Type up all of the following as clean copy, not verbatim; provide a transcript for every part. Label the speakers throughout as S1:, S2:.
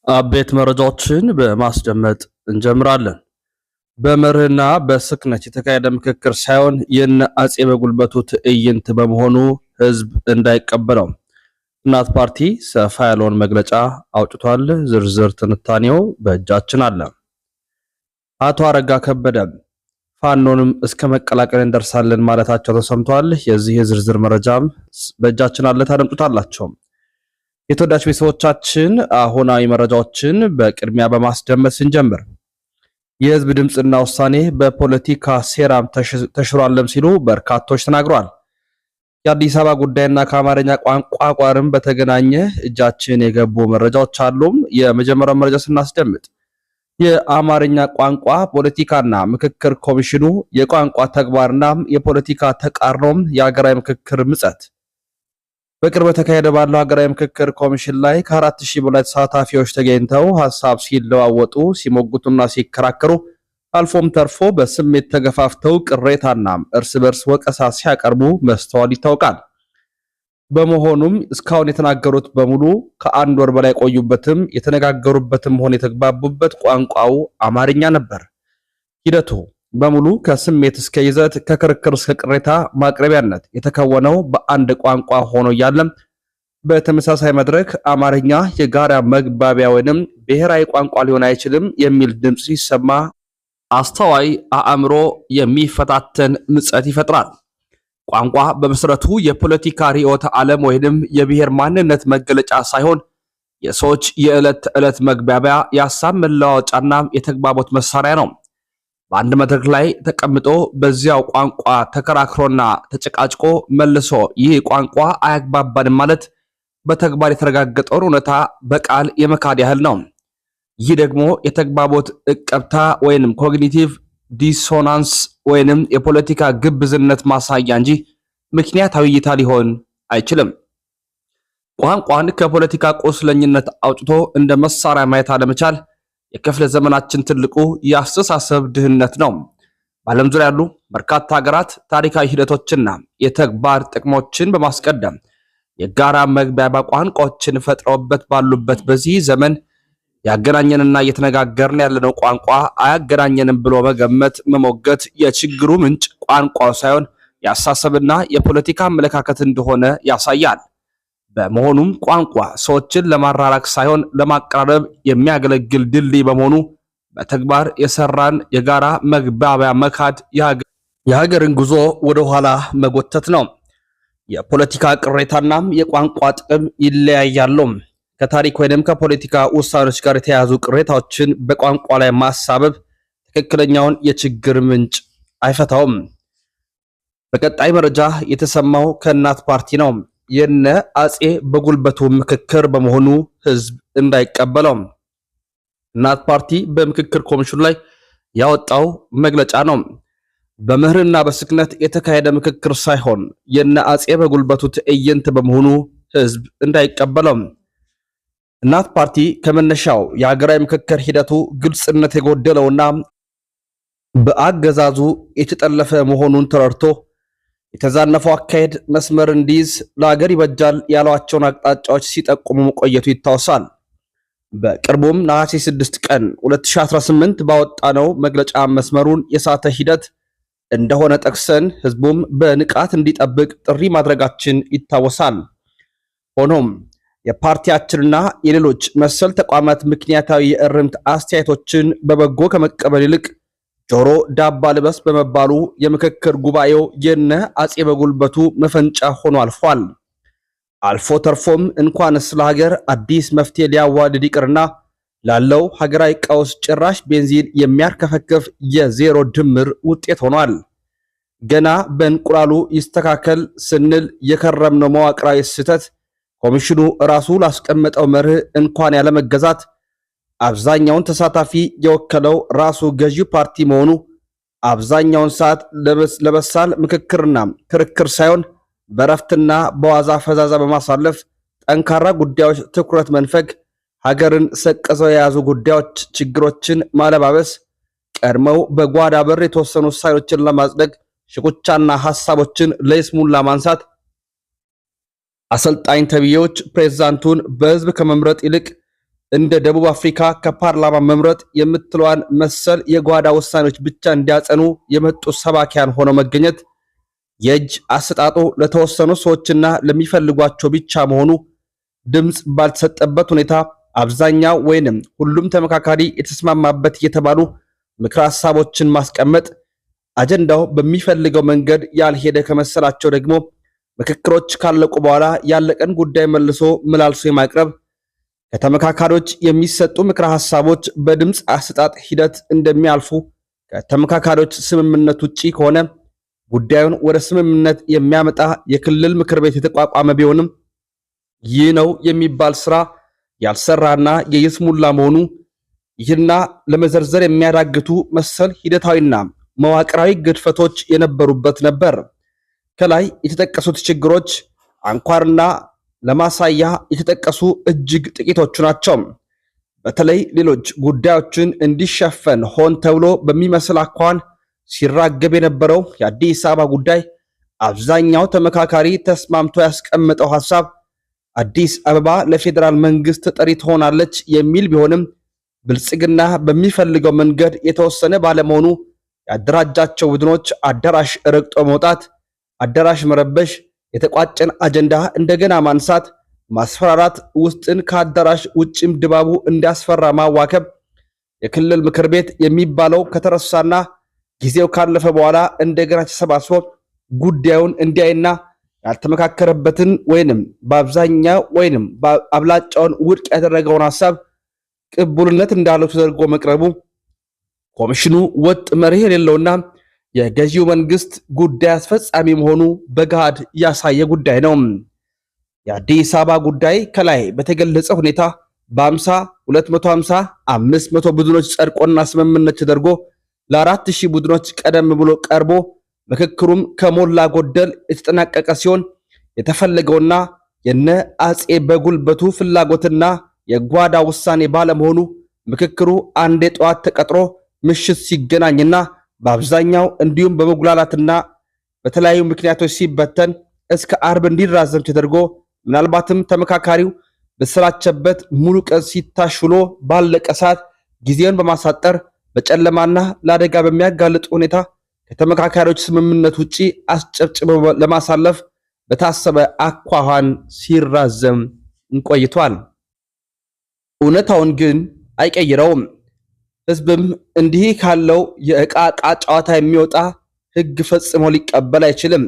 S1: አቤት መረጃዎችን በማስደመጥ እንጀምራለን። በመርህና በስክነት የተካሄደ ምክክር ሳይሆን የነ አጼ በጉልበቱ ትዕይንት በመሆኑ ህዝብ እንዳይቀበለው እናት ፓርቲ ሰፋ ያለውን መግለጫ አውጥቷል። ዝርዝር ትንታኔው በእጃችን አለ። አቶ አረጋ ከበደ ፋኖንም እስከ መቀላቀል እንደርሳለን ማለታቸው ተሰምቷል። የዚህ የዝርዝር መረጃም በእጃችን አለ፣ ታደምጡታላችሁ። የተወዳጅ ቤተሰቦቻችን አሁናዊ መረጃዎችን በቅድሚያ በማስደመጥ ስንጀምር የህዝብ ድምጽና ውሳኔ በፖለቲካ ሴራም ተሽሯልም ሲሉ በርካቶች ተናግረዋል። የአዲስ አበባ ጉዳይና ከአማርኛ ቋንቋ ቋርም በተገናኘ እጃችን የገቡ መረጃዎች አሉ። የመጀመሪያው መረጃ ስናስደምጥ የአማርኛ ቋንቋ ፖለቲካና ምክክር ኮሚሽኑ የቋንቋ ተግባርና የፖለቲካ ተቃርኖም የሀገራዊ ምክክር ምጸት በቅርብ ተካሄደ ባለው ሀገራዊ ምክክር ኮሚሽን ላይ ከ4000 በላይ ተሳታፊዎች ተገኝተው ሐሳብ ሲለዋወጡ ሲሞግቱና ሲከራከሩ አልፎም ተርፎ በስሜት ተገፋፍተው ቅሬታና እርስ በርስ ወቀሳ ሲያቀርቡ መስተዋል ይታወቃል። በመሆኑም እስካሁን የተናገሩት በሙሉ ከአንድ ወር በላይ ቆዩበትም የተነጋገሩበትም ሆነ የተግባቡበት ቋንቋው አማርኛ ነበር። ሂደቱ በሙሉ ከስሜት እስከ ይዘት ከክርክር እስከ ቅሬታ ማቅረቢያነት የተከወነው በአንድ ቋንቋ ሆኖ እያለም በተመሳሳይ መድረክ አማርኛ የጋራ መግባቢያ ወይንም ብሔራዊ ቋንቋ ሊሆን አይችልም የሚል ድምጽ ሲሰማ አስተዋይ አእምሮ የሚፈታተን ምጸት ይፈጥራል። ቋንቋ በመሰረቱ የፖለቲካ ርዕዮተ ዓለም ወይንም የብሔር ማንነት መገለጫ ሳይሆን የሰዎች የዕለት ተዕለት መግባቢያ የሀሳብ መለዋወጫና የተግባቦት መሳሪያ ነው። በአንድ መድረክ ላይ ተቀምጦ በዚያው ቋንቋ ተከራክሮና ተጨቃጭቆ መልሶ ይህ ቋንቋ አያግባባንም ማለት በተግባር የተረጋገጠውን እውነታ በቃል የመካድ ያህል ነው። ይህ ደግሞ የተግባቦት እቀብታ ወይንም ኮግኒቲቭ ዲሶናንስ ወይንም የፖለቲካ ግብዝነት ማሳያ እንጂ ምክንያታዊ እይታ ሊሆን አይችልም። ቋንቋን ከፖለቲካ ቁስለኝነት አውጥቶ እንደ መሳሪያ ማየት አለመቻል የክፍለ ዘመናችን ትልቁ የአስተሳሰብ ድህነት ነው። በዓለም ዙሪያ ያሉ በርካታ ሀገራት ታሪካዊ ሂደቶችና የተግባር ጥቅሞችን በማስቀደም የጋራ መግባቢያ ቋንቋዎችን ፈጥረውበት ባሉበት በዚህ ዘመን ያገናኘንና እየተነጋገርን ያለነው ቋንቋ አያገናኘንም ብሎ መገመት መሞገት የችግሩ ምንጭ ቋንቋው ሳይሆን የአስተሳሰብና የፖለቲካ አመለካከት እንደሆነ ያሳያል። በመሆኑም ቋንቋ ሰዎችን ለማራራቅ ሳይሆን ለማቀራረብ የሚያገለግል ድልድይ በመሆኑ በተግባር የሰራን የጋራ መግባቢያ መካድ የሀገርን ጉዞ ወደ ኋላ መጎተት ነው። የፖለቲካ ቅሬታናም የቋንቋ ጥቅም ይለያያሉ። ከታሪክ ወይንም ከፖለቲካ ውሳኔዎች ጋር የተያያዙ ቅሬታዎችን በቋንቋ ላይ ማሳበብ ትክክለኛውን የችግር ምንጭ አይፈታውም። በቀጣይ መረጃ የተሰማው ከእናት ፓርቲ ነው። የነ አጼ በጉልበቱ ምክክር በመሆኑ ህዝብ እንዳይቀበለው እናት ፓርቲ በምክክር ኮሚሽኑ ላይ ያወጣው መግለጫ ነው። በምህርና በስክነት የተካሄደ ምክክር ሳይሆን የነ አጼ በጉልበቱ ትዕይንት በመሆኑ ህዝብ እንዳይቀበለው እናት ፓርቲ ከመነሻው የሀገራዊ ምክክር ሂደቱ ግልጽነት የጎደለውና በአገዛዙ የተጠለፈ መሆኑን ተረድቶ የተዛነፈው አካሄድ መስመር እንዲይዝ ለሀገር ይበጃል ያሏቸውን አቅጣጫዎች ሲጠቁሙ መቆየቱ ይታወሳል። በቅርቡም ነሐሴ 6 ቀን 2018 ባወጣነው መግለጫ መስመሩን የሳተ ሂደት እንደሆነ ጠቅሰን ህዝቡም በንቃት እንዲጠብቅ ጥሪ ማድረጋችን ይታወሳል። ሆኖም የፓርቲያችንና የሌሎች መሰል ተቋማት ምክንያታዊ የእርምት አስተያየቶችን በበጎ ከመቀበል ይልቅ ጆሮ ዳባ ልበስ በመባሉ የምክክር ጉባኤው የነ አጼ በጉልበቱ መፈንጫ ሆኖ አልፏል። አልፎ ተርፎም እንኳንስ ለሀገር አዲስ መፍትሄ ሊያዋልድ ይቅርና ላለው ሀገራዊ ቀውስ ጭራሽ ቤንዚን የሚያርከፈክፍ የዜሮ ድምር ውጤት ሆኗል። ገና በእንቁላሉ ይስተካከል ስንል የከረምነው መዋቅራዊ ስህተት ኮሚሽኑ ራሱ ላስቀመጠው መርህ እንኳን ያለመገዛት አብዛኛውን ተሳታፊ የወከለው ራሱ ገዢው ፓርቲ መሆኑ አብዛኛውን ሰዓት ለበሳል ምክክርና ክርክር ሳይሆን በረፍትና በዋዛ ፈዛዛ በማሳለፍ ጠንካራ ጉዳዮች ትኩረት መንፈግ፣ ሀገርን ሰቅዘው የያዙ ጉዳዮች ችግሮችን ማለባበስ፣ ቀድመው በጓዳ በር የተወሰኑ ውሳኔዎችን ለማጽደቅ ሽኩቻና ሐሳቦችን ለይስሙላ ማንሳት አሰልጣኝ ተብዬዎች ፕሬዝዳንቱን በህዝብ ከመምረጥ ይልቅ እንደ ደቡብ አፍሪካ ከፓርላማ መምረጥ የምትለዋን መሰል የጓዳ ውሳኔዎች ብቻ እንዲያጸኑ የመጡ ሰባኪያን ሆነው መገኘት የእጅ አሰጣጡ ለተወሰኑ ሰዎችና ለሚፈልጓቸው ብቻ መሆኑ ድምጽ ባልተሰጠበት ሁኔታ አብዛኛው ወይንም ሁሉም ተመካካሪ የተስማማበት የተባሉ ምክረ ሐሳቦችን ማስቀመጥ አጀንዳው በሚፈልገው መንገድ ያልሄደ ከመሰላቸው ደግሞ ምክክሮች ካለቁ በኋላ ያለቀን ጉዳይ መልሶ መላልሶ የማቅረብ ከተመካካሪዎች የሚሰጡ ምክረ ሐሳቦች በድምጽ አሰጣጥ ሂደት እንደሚያልፉ ከተመካካሪዎች ስምምነት ውጪ ከሆነ ጉዳዩን ወደ ስምምነት የሚያመጣ የክልል ምክር ቤት የተቋቋመ ቢሆንም ይህ ነው የሚባል ስራ ያልሰራና የይስሙላ መሆኑ ይህና ለመዘርዘር የሚያዳግቱ መሰል ሂደታዊና መዋቅራዊ ግድፈቶች የነበሩበት ነበር። ከላይ የተጠቀሱት ችግሮች አንኳርና ለማሳያ የተጠቀሱ እጅግ ጥቂቶቹ ናቸው። በተለይ ሌሎች ጉዳዮችን እንዲሸፈን ሆን ተብሎ በሚመስል አኳኋን ሲራገብ የነበረው የአዲስ አበባ ጉዳይ አብዛኛው ተመካካሪ ተስማምቶ ያስቀመጠው ሐሳብ አዲስ አበባ ለፌዴራል መንግስት ተጠሪ ትሆናለች የሚል ቢሆንም ብልጽግና በሚፈልገው መንገድ የተወሰነ ባለመሆኑ ያደራጃቸው ቡድኖች አዳራሽ ረግጦ መውጣት፣ አዳራሽ መረበሽ፣ የተቋጨን አጀንዳ እንደገና ማንሳት፣ ማስፈራራት፣ ውስጥን ከአዳራሽ ውጭም ድባቡ እንዲያስፈራ ማዋከብ፣ የክልል ምክር ቤት የሚባለው ከተረሳና ጊዜው ካለፈ በኋላ እንደገና ተሰባስቦ ጉዳዩን እንዲያይና ያልተመካከረበትን ወይንም በአብዛኛው ወይንም በአብላጫውን ውድቅ ያደረገውን ሐሳብ ቅቡልነት እንዳለው ተደርጎ መቅረቡ ኮሚሽኑ ወጥ መርህ የሌለውና የገዢው መንግስት ጉዳይ አስፈጻሚ መሆኑ በጋድ ያሳየ ጉዳይ ነው። የአዲስ አበባ ጉዳይ ከላይ በተገለጸ ሁኔታ በ50፣ 250፣ 500 ቡድኖች ጸድቆና ስምምነት ተደርጎ ለ4000 ቡድኖች ቀደም ብሎ ቀርቦ ምክክሩም ከሞላ ጎደል የተጠናቀቀ ሲሆን የተፈለገውና የነ አጼ በጉልበቱ ፍላጎትና የጓዳ ውሳኔ ባለመሆኑ ምክክሩ አንዴ ጠዋት ተቀጥሮ ምሽት ሲገናኝና በአብዛኛው እንዲሁም በመጉላላትና በተለያዩ ምክንያቶች ሲበተን እስከ አርብ እንዲራዘም ተደርጎ ምናልባትም ተመካካሪው በስራቸበት ሙሉ ቀን ሲታሽሎ ባለቀ ሰዓት ጊዜውን በማሳጠር በጨለማና ለአደጋ በሚያጋልጥ ሁኔታ ከተመካካሪዎች ስምምነት ውጪ አስጨብጭበው ለማሳለፍ በታሰበ አኳኋን ሲራዘም ቆይቷል። እውነታውን ግን አይቀይረውም። ህዝብም እንዲህ ካለው የዕቃ ጨዋታ የሚወጣ ህግ ፈጽሞ ሊቀበል አይችልም።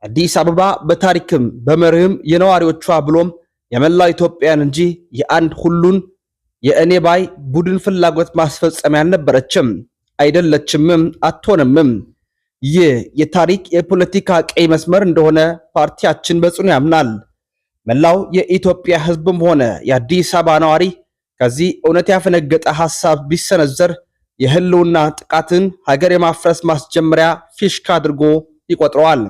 S1: አዲስ አበባ በታሪክም በመርህም የነዋሪዎቿ ብሎም የመላው ኢትዮጵያን እንጂ የአንድ ሁሉን የእኔ ባይ ቡድን ፍላጎት ማስፈጸሚያ አልነበረችም፣ አይደለችምም፣ አትሆንምም። ይህ የታሪክ የፖለቲካ ቀይ መስመር እንደሆነ ፓርቲያችን በጽኑ ያምናል። መላው የኢትዮጵያ ህዝብም ሆነ የአዲስ አበባ ነዋሪ ከዚህ እውነት ያፈነገጠ ሐሳብ ቢሰነዘር የህልውና ጥቃትን ሀገር የማፍረስ ማስጀመሪያ ፊሽካ አድርጎ ይቆጥረዋል።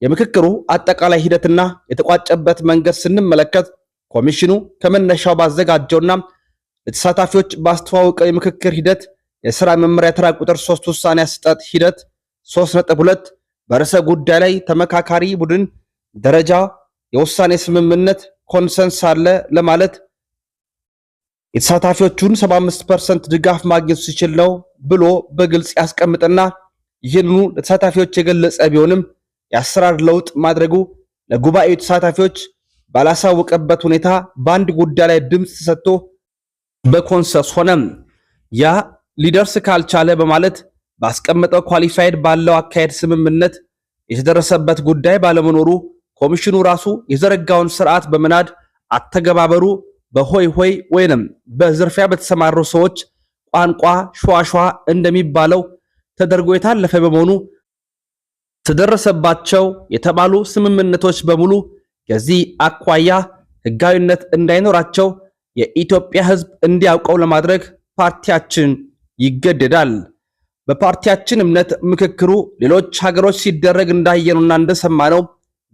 S1: የምክክሩ አጠቃላይ ሂደትና የተቋጨበት መንገድ ስንመለከት ኮሚሽኑ ከመነሻው ባዘጋጀውና ለተሳታፊዎች ባስተዋወቀው የምክክር ሂደት የሥራ መመሪያ ተራ ቁጥር 3 ውሳኔ አሰጣጥ ሂደት 3.2 በርዕሰ ጉዳይ ላይ ተመካካሪ ቡድን ደረጃ የውሳኔ ስምምነት ኮንሰንስ አለ ለማለት የተሳታፊዎቹን 75% ድጋፍ ማግኘት ሲችል ነው ብሎ በግልጽ ያስቀምጥና ይህንኑ ለተሳታፊዎች የገለጸ ቢሆንም የአሰራር ለውጥ ማድረጉ ለጉባኤው ተሳታፊዎች ባላሳወቀበት ሁኔታ በአንድ ጉዳይ ላይ ድምፅ ተሰጥቶ በኮንሰንስ ሆነ። ያ ሊደርስ ካልቻለ በማለት ባስቀመጠው ኳሊፋይድ ባለው አካሄድ ስምምነት የተደረሰበት ጉዳይ ባለመኖሩ ኮሚሽኑ ራሱ የዘረጋውን ስርዓት በመናድ አተገባበሩ በሆይ ሆይ ወይንም በዝርፊያ በተሰማሩ ሰዎች ቋንቋ ሸዋሸዋ እንደሚባለው ተደርጎ የታለፈ በመሆኑ ተደረሰባቸው የተባሉ ስምምነቶች በሙሉ ከዚህ አኳያ ህጋዊነት እንዳይኖራቸው የኢትዮጵያ ህዝብ እንዲያውቀው ለማድረግ ፓርቲያችን ይገደዳል። በፓርቲያችን እምነት ምክክሩ ሌሎች ሀገሮች ሲደረግ እንዳየኑና እንደሰማነው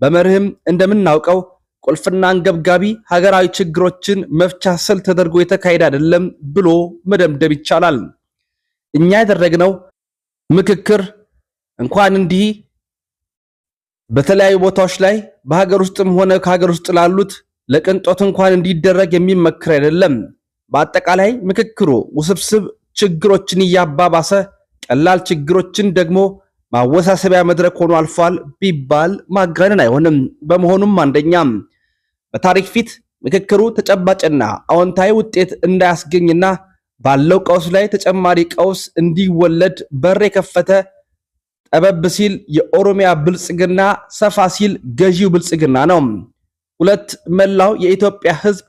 S1: በመርህም እንደምናውቀው ቁልፍና አንገብጋቢ ሀገራዊ ችግሮችን መፍቻ ስል ተደርጎ የተካሄደ አይደለም ብሎ መደምደም ይቻላል። እኛ ያደረግነው ምክክር እንኳን እንዲህ በተለያዩ ቦታዎች ላይ በሀገር ውስጥም ሆነ ከሀገር ውስጥ ላሉት ለቅንጦት እንኳን እንዲደረግ የሚመክር አይደለም። በአጠቃላይ ምክክሩ ውስብስብ ችግሮችን እያባባሰ ቀላል ችግሮችን ደግሞ ማወሳሰቢያ መድረክ ሆኖ አልፏል ቢባል ማጋነን አይሆንም። በመሆኑም አንደኛም በታሪክ ፊት ምክክሩ ተጨባጭና አዎንታዊ ውጤት እንዳያስገኝና ባለው ቀውስ ላይ ተጨማሪ ቀውስ እንዲወለድ በር የከፈተ፣ ጠበብ ሲል የኦሮሚያ ብልጽግና፣ ሰፋ ሲል ገዢው ብልጽግና ነው። ሁለት መላው የኢትዮጵያ ሕዝብ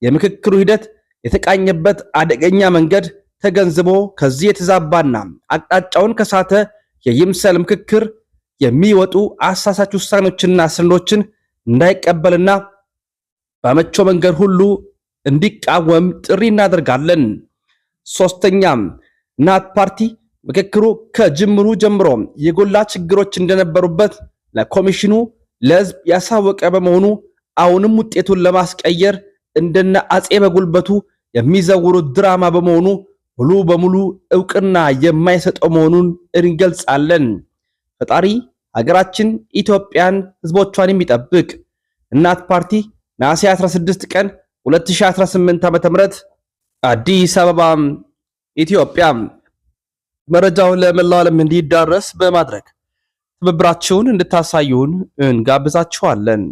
S1: የምክክሩ ሂደት የተቃኘበት አደገኛ መንገድ ተገንዝቦ ከዚህ የተዛባና አቅጣጫውን ከሳተ የይምሰል ምክክር የሚወጡ አሳሳች ውሳኔዎችና ሰነዶችን እንዳይቀበልና በአመቸው መንገድ ሁሉ እንዲቃወም ጥሪ እናደርጋለን። ሶስተኛም እናት ፓርቲ ምክክሩ ከጅምሩ ጀምሮ የጎላ ችግሮች እንደነበሩበት ለኮሚሽኑ ለህዝብ ያሳወቀ በመሆኑ አሁንም ውጤቱን ለማስቀየር እንደነ አጼ በጉልበቱ የሚዘውሩት ድራማ በመሆኑ ሙሉ በሙሉ እውቅና የማይሰጠው መሆኑን እንገልጻለን። ፈጣሪ ሀገራችን ኢትዮጵያን ህዝቦቿን የሚጠብቅ። እናት ፓርቲ ነሐሴ 16 ቀን 2018 ዓ.ም አዲስ አበባ ኢትዮጵያ። መረጃው ለመላው ዓለም እንዲዳረስ በማድረግ ትብብራችሁን እንድታሳዩን እንጋብዛችኋለን።